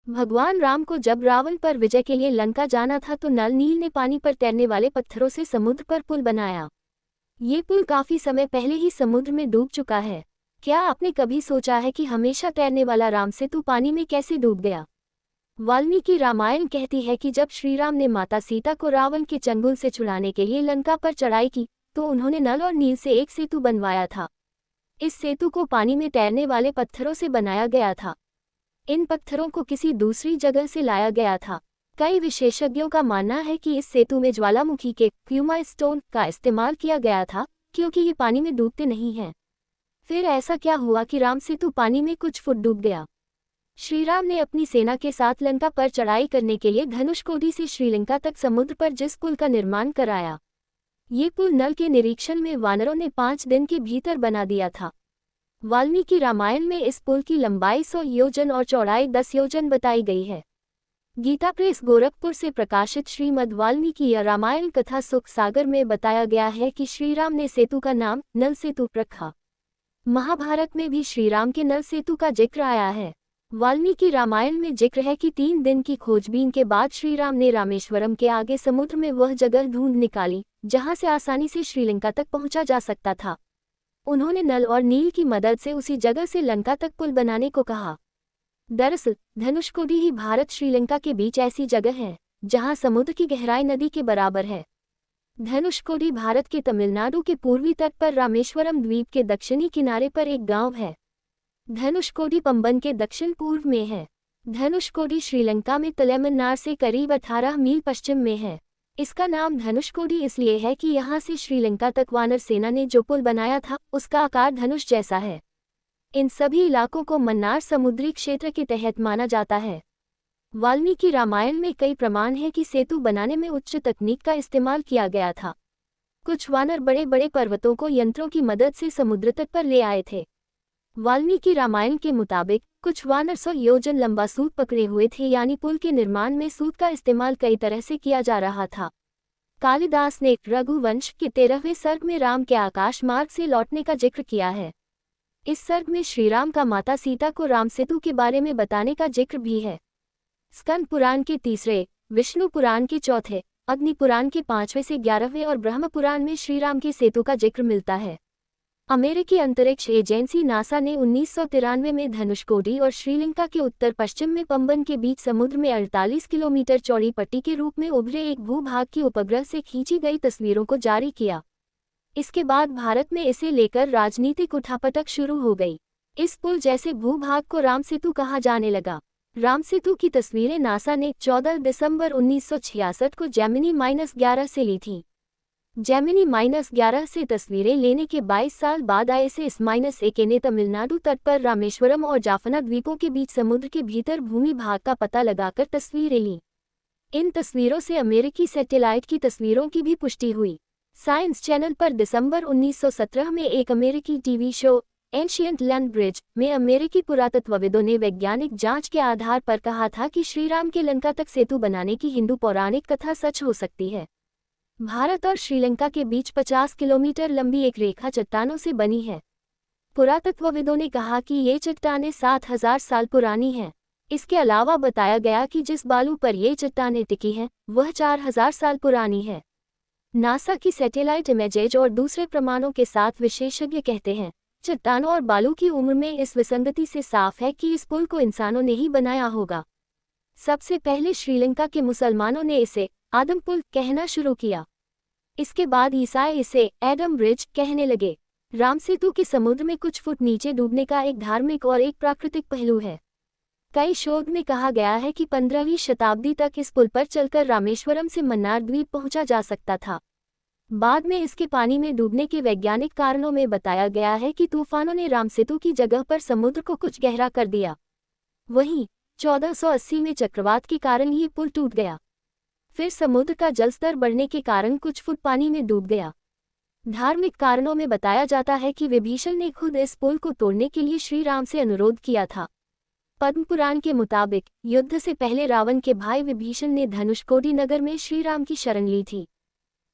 भगवान राम को जब रावण पर विजय के लिए लंका जाना था तो नल नील ने पानी पर तैरने वाले पत्थरों से समुद्र पर पुल बनाया। ये पुल काफी समय पहले ही समुद्र में डूब चुका है। क्या आपने कभी सोचा है कि हमेशा तैरने वाला राम सेतु पानी में कैसे डूब गया? वाल्मीकि रामायण कहती है कि जब श्री राम ने माता सीता को रावण के चंगुल से छुड़ाने के लिए लंका पर चढ़ाई की तो उन्होंने नल और नील से एक सेतु बनवाया था। इस सेतु को पानी में तैरने वाले पत्थरों से बनाया गया था। इन पत्थरों को किसी दूसरी जगह से लाया गया था। कई विशेषज्ञों का मानना है कि इस सेतु में ज्वालामुखी के क्यूमा स्टोन का इस्तेमाल किया गया था क्योंकि ये पानी में डूबते नहीं हैं। फिर ऐसा क्या हुआ कि राम सेतु पानी में कुछ फुट डूब गया? श्रीराम ने अपनी सेना के साथ लंका पर चढ़ाई करने के लिए धनुषकोडी से श्रीलंका तक समुद्र पर जिस पुल का निर्माण कराया, ये पुल नल के निरीक्षण में वानरों ने 5 दिन के भीतर बना दिया था। वाल्मीकि रामायण में इस पुल की लंबाई 100 योजन और चौड़ाई 10 योजन बताई गई है। गीता प्रेस गोरखपुर से प्रकाशित श्रीमद् वाल्मीकि रामायण कथा सुख सागर में बताया गया है कि श्रीराम ने सेतु का नाम नल सेतु रखा। महाभारत में भी श्रीराम के नल सेतु का जिक्र आया है। वाल्मीकि रामायण में जिक्र है कि 3 दिन की खोजबीन के बाद श्रीराम ने रामेश्वरम के आगे समुद्र में वह जगह ढूंढ निकाली जहां से आसानी से श्रीलंका तक पहुंचा जा सकता था। उन्होंने नल और नील की मदद से उसी जगह से लंका तक पुल बनाने को कहा। दरअसल धनुषकोडी ही भारत श्रीलंका के बीच ऐसी जगह है जहां समुद्र की गहराई नदी के बराबर है। धनुषकोडी भारत के तमिलनाडु के पूर्वी तट पर रामेश्वरम द्वीप के दक्षिणी किनारे पर एक गांव है। धनुषकोडी पंबन के दक्षिण पूर्व में है। धनुषकोडी श्रीलंका में तलेमन्नार से करीब 18 मील पश्चिम में है। इसका नाम धनुषकोडी इसलिए है कि यहाँ से श्रीलंका तक वानर सेना ने जो पुल बनाया था उसका आकार धनुष जैसा है। इन सभी इलाकों को मन्नार समुद्री क्षेत्र के तहत माना जाता है। वाल्मीकि रामायण में कई प्रमाण हैं कि सेतु बनाने में उच्च तकनीक का इस्तेमाल किया गया था। कुछ वानर बड़े बड़े पर्वतों को यंत्रों की मदद से समुद्र तट पर ले आए थे। वाल्मीकि रामायण के मुताबिक कुछ वानर 100 योजन लंबा सूत पकड़े हुए थे, यानी पुल के निर्माण में सूत का इस्तेमाल कई तरह से किया जा रहा था। कालिदास ने रघुवंश के 13वें सर्ग में राम के आकाश मार्ग से लौटने का जिक्र किया है। इस सर्ग में श्रीराम का माता सीता को राम सेतु के बारे में बताने का जिक्र भी है। स्कंद पुराण के 3, विष्णु पुराण के 4, अग्नि पुराण के 5वें से 11वें और ब्रह्म पुराण में श्रीराम के सेतु का जिक्र मिलता है। अमेरिकी अंतरिक्ष एजेंसी नासा ने 1993 में धनुषकोडी और श्रीलंका के उत्तर पश्चिम में पंबन के बीच समुद्र में 48 किलोमीटर चौड़ी पट्टी के रूप में उभरे एक भूभाग की उपग्रह से खींची गई तस्वीरों को जारी किया। इसके बाद भारत में इसे लेकर राजनीतिक उठापटक शुरू हो गई। इस पुल जैसे भूभाग को राम सेतु कहा जाने लगा। राम सेतु की तस्वीरें नासा ने 14 दिसंबर 1966 को जेमिनी-11 से ली थी। जेमिनी-11 से तस्वीरें लेने के 22 साल बाद ISS-1 ने तमिलनाडु तट पर रामेश्वरम और जाफना द्वीपों के बीच समुद्र के भीतर भूमि भाग का पता लगाकर तस्वीरें लीं। इन तस्वीरों से अमेरिकी सैटेलाइट की तस्वीरों की भी पुष्टि हुई। साइंस चैनल पर दिसंबर 1917 में एक अमेरिकी TV show ancient land bridge में अमेरिकी पुरातत्वविदों ने वैज्ञानिक जांच के आधार पर कहा था कि श्रीराम के लंका तक सेतु बनाने की हिंदू पौराणिक कथा सच हो सकती है। भारत और श्रीलंका के बीच 50 किलोमीटर लंबी एक रेखा चट्टानों से बनी है। पुरातत्वविदों ने कहा कि ये चट्टानें 7000 साल पुरानी हैं। इसके अलावा बताया गया कि जिस बालू पर ये चट्टानें टिकी हैं वह 4000 साल पुरानी है। नासा की सैटेलाइट इमेजेज और दूसरे प्रमाणों के साथ विशेषज्ञ कहते हैं चट्टानों और बालू की उम्र में इस विसंगति से साफ है कि इस पुल को इंसानों ने ही बनाया होगा। सबसे पहले श्रीलंका के मुसलमानों ने इसे आदम पुल कहना शुरू किया। इसके बाद ईसाई इसे एडम ब्रिज कहने लगे। राम सेतु के समुद्र में कुछ फुट नीचे डूबने का एक धार्मिक और एक प्राकृतिक पहलू है। कई शोध में कहा गया है कि 15वीं शताब्दी तक इस पुल पर चलकर रामेश्वरम से मन्नार द्वीप पहुंचा जा सकता था। बाद में इसके पानी में डूबने के वैज्ञानिक कारणों में बताया गया है कि तूफानों ने राम सेतु की जगह पर समुद्र को कुछ गहरा कर दिया। वहीं 1480 में चक्रवात के कारण ये पुल टूट गया। फिर समुद्र का जलस्तर बढ़ने के कारण कुछ फुट पानी में डूब गया। धार्मिक कारणों में बताया जाता है कि विभीषण ने खुद इस पुल को तोड़ने के लिए श्री राम से अनुरोध किया था। पद्म पुराण के मुताबिक युद्ध से पहले रावण के भाई विभीषण ने धनुषकोडी नगर में श्री राम की शरण ली थी।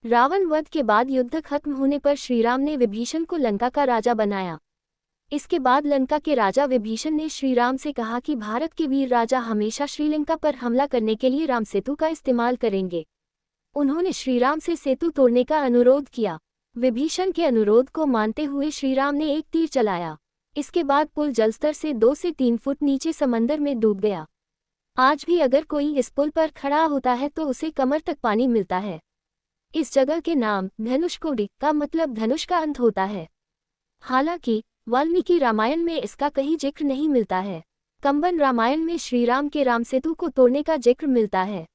रावण वध के बाद युद्ध खत्म होने पर श्रीराम ने विभीषण को लंका का राजा बनाया। इसके बाद लंका के राजा विभीषण ने श्री राम से कहा कि भारत के वीर राजा हमेशा श्रीलंका पर हमला करने के लिए राम सेतु का इस्तेमाल करेंगे। उन्होंने श्रीराम से सेतु तोड़ने का अनुरोध किया। विभीषण के अनुरोध को मानते हुए श्रीराम ने एक तीर चलाया। इसके बाद पुल जलस्तर से 2 से 3 फुट नीचे समंदर में डूब गया। आज भी अगर कोई इस पुल पर खड़ा होता है तो उसे कमर तक पानी मिलता है। इस जगह के नाम धनुषकोडी का मतलब धनुष का अंत होता है। हालांकि वाल्मीकि रामायण में इसका कहीं जिक्र नहीं मिलता है। कंबन रामायण में श्रीराम के राम सेतु को तोड़ने का जिक्र मिलता है।